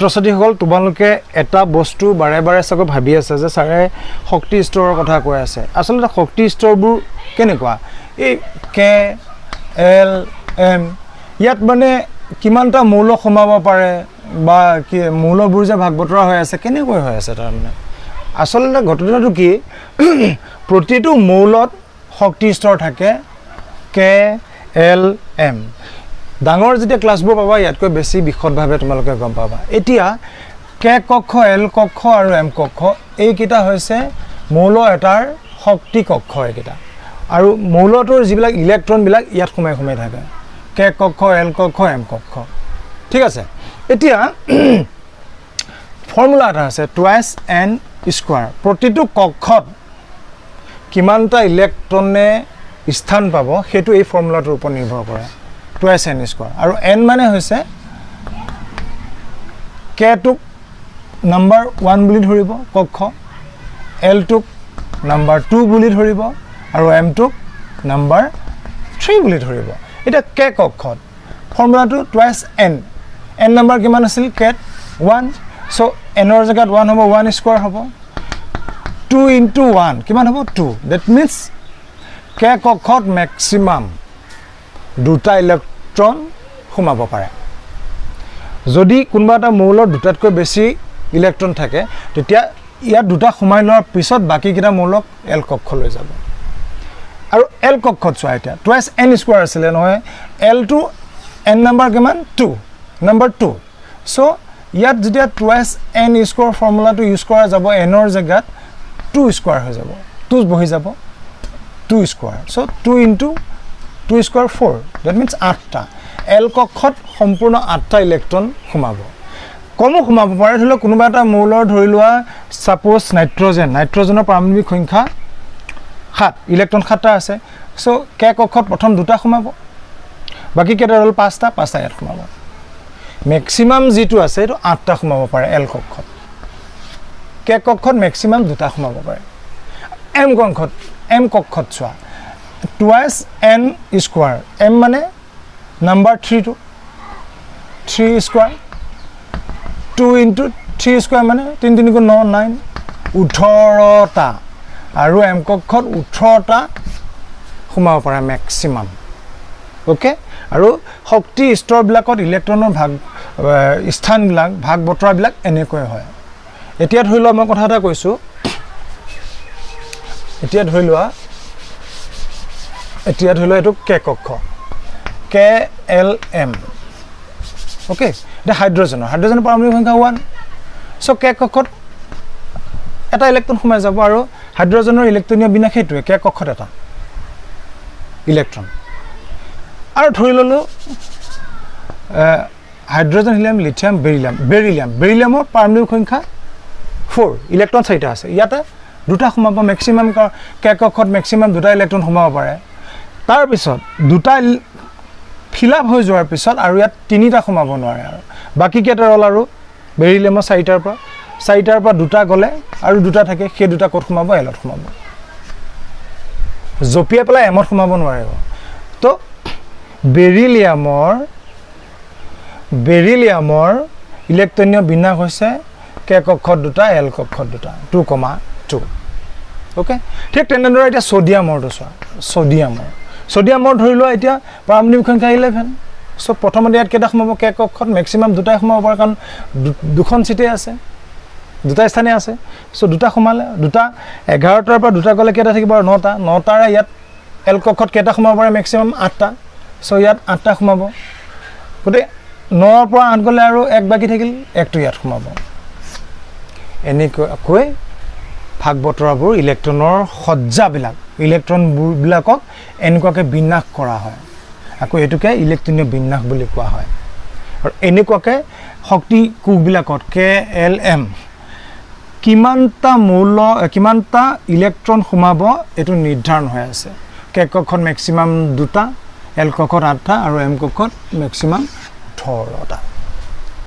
ছাত্ৰী-ছাত্ৰীসকল তোমালোকে এটা বস্তু বাৰে বাৰে চাগৈ ভাবি আছে যে ছাৰে শক্তি স্তৰৰ কথা কৈ আছে আচলতে শক্তি স্তৰবোৰ কেনেকুৱা এই কে এল এম ইয়াত মানে কিমানটা মৌল সোমাব পাৰে বা কি মৌলবোৰ যে ভাগ বতৰা হৈ আছে কেনেকৈ হৈ আছে তাৰমানে আচলতে ঘটনাটো কি প্ৰতিটো মৌলত শক্তি স্তৰ থাকে কে এল এম ডাঙৰ যেতিয়া ক্লাছবোৰ পাবা ইয়াতকৈ বেছি বিশদভাৱে তোমালোকে গম পাবা এতিয়া কে কক্ষ এল কক্ষ আৰু এম কক্ষ এইকেইটা হৈছে মৌল এটাৰ শক্তি কক্ষ এইকেইটা আৰু মৌলটোৰ যিবিলাক ইলেক্ট্ৰনবিলাক ইয়াত সোমাই সোমাই থাকে কে কক্ষ এল কক্ষ এম কক্ষ ঠিক আছে এতিয়া ফৰ্মুলা এটা আছে টুৱাইছ এন স্কোৱাৰ প্ৰতিটো কক্ষত কিমানটা ইলেক্ট্ৰনে স্থান পাব সেইটো এই ফৰ্মুলাটোৰ ওপৰত নিৰ্ভৰ কৰে টুৱাইছ এন স্কোৱাৰ আৰু এন মানে হৈছে কে টোক নাম্বাৰ 1 বুলি ধৰিব কক্ষ এল টোক নাম্বাৰ 2 বুলি ধৰিব আৰু এম টোক নাম্বাৰ 3 বুলি ধৰিব এটা কে কক্ষত ফৰ্মুলাটো টুৱাইছ এন এন নাম্বাৰ কিমান আছিল কেট 1 সো এনৰ জায়গাত 1 হ'ব 1 স্কয়াৰ হ'ব 2 into 1 কিমান হ'ব 2 that means কে কক্ষত ম্যাক্সিমাম দুটা ইলেক্ট্ৰন সোমাব পাৰে যদি কোনবা এটা মৌলৰ দুটাতকৈ বেছি ইলেক্ট্ৰন থাকে তেতিয়া ইয়াত দুটা সোমাই লোৱাৰ পিছত বাকি কিটা মৌলক এল কক্ষ লৈ যাব আৰু এল কক্ষত চোৱা এতিয়া টুৱাইছ এন স্কয়াৰ আছিল নহয় এল টু এন নাম্বাৰ কিমান 2 নাম্বাৰ 2 সো ইয়াত যেতিয়া টুৱাইছ এন স্কয়াৰ ফৰ্মুলাটো ইউজ কৰা যাব এনৰ জায়গাত 2 স্কয়াৰ হৈ যাব 2 বহি যাব 2 square so 2 into 2 square 4 that means 8টা এল কক্ষত সম্পূৰ্ণ 8টা ইলেক্ট্ৰন সোমাব কম সোমাব পাৰে ধৰিলো কোনোবা এটা মৌলৰ ধৰি লোৱা সাপোজ নাইট্ৰজেনৰ পাৰমাণৱিক সংখ্যা 7 ইলেক্ট্ৰন 7টা আছে সো কে কক্ষত প্ৰথম দুটা সোমাব বাকি কেটা ৰল 5টা ইয়াত সোমাব ম্যাক্সিমাম যেটো আছে এটো 8টা সোমাব পাৰে এল কক্ষত কে কক্ষত ম্যাক্সিমাম দুটা সোমাব পাৰে এম কক্ষত চোৱা টুৱাইছ এন স্কয়াৰ এম মানে number 3 to 3 square 2 into 3 square মানে 3 3 9 9 18টা আৰু এম কক্ষত 18টা সোমাব পাৰে ম্যাক্সিমাম ওকে আৰু শক্তি স্তৰবিলাকত ইলেক্ট্ৰনৰ ভাগ স্থানবিলাক ভাগ বতৰাবিলাক এনেকৈ হয় এতিয়া ধৰি লোৱা মই কথা এটা কৈছো এতিয়া ধৰি লোৱা এটো কে কক্ষ কে এল এম ওকে এটা হাইড্ৰোজেনৰ পাৰমাণৱিক সংখ্যা 1 সো কে কক্ষত এটা ইলেক্ট্ৰন সোমাই যাব আৰু হাইড্ৰোজেনৰ ইলেক্ট্ৰনীয় বিন্যাস হেতুৱে কে কক্ষত এটা ইলেক্ট্ৰন আৰু ধৰি ললো হাইড্ৰোজেন হিলিয়াম লিথিয়াম বেৰিলিয়ামৰ পাৰমাণৱিক সংখ্যা 4 ইলেক্ট্ৰন 4টা আছে ইয়াতে দুটা সোমাব ম্যাক্সিমাম কে কক্ষত ম্যাক্সিমাম দুটা ইলেক্ট্ৰন সোমাব পাৰে তাৰ পিছত দুটা ফিল আপ হৈ যোৱাৰ পিছত আৰু ইয়াত তিনিটা সোমাব নোৱাৰে আৰু বাকি কেটা ৰল আৰু বেৰিলিয়ামৰ 4টাৰ পৰা দুটা গলে আৰু দুটা থাকে সেই দুটা ক'ত সোমাব এলত সোমাব জপিয়া পেলাই এমত সোমাব নোৱাৰিব তো বেৰিলিয়ামৰ ইলেক্ট্ৰনীয় বিন্যাস হৈছে কে কক্ষত দুটা এল কক্ষত দুটা 2,2 ওকে ঠিক তেনেদৰে এতিয়া সোডিয়ামৰটো চোৱা সোডিয়ামৰ ধৰি লোৱা এতিয়া পাৰমাণৱিক সংখ্যা 11 সো প্ৰথমতে ইয়াত কেটা সোমাব কে কক্ষত ম্যাক্সিমাম দুটাই সোমাব পাৰে কাৰণ দুখন সিটে আছে দুটা স্থানে আছে সো দুটা সোমালে দুটা 11টাৰ পৰা দুটা গলে কেটা থাকিব 9টাৰে ইয়াত এল কক্ষত কেটা সোমাব পাৰে ম্যাক্সিমাম 8টা সো ইয়াত 8টা সোমাব গতে 9ৰ পৰা 8 গলে আৰু এক বাকি থাকিল একটো ইয়াত সোমাব এনেকৈ ভাগ বতৰাবোৰ ইলেক্ট্ৰনৰ সজ্জাবিলাক ইলেক্ট্ৰনবিলাকক এনেকুৱাকৈ বিন্যাস কৰা হয় আকৌ এটুকে ইলেক্ট্ৰনীয় বিন্যাস বুলি কোৱা হয় আৰু এনেকুৱাকৈ শক্তি কোষবিলাকত কে এল এম কিমানটা ইলেক্ট্ৰন সোমাব এটো নিৰ্ধাৰণ হৈ আছে কে কক্ষত ম্যাক্সিমাম দুটা এল কক্ষত 8টা আৰু এম কক্ষত ম্যাক্সিমাম 18টা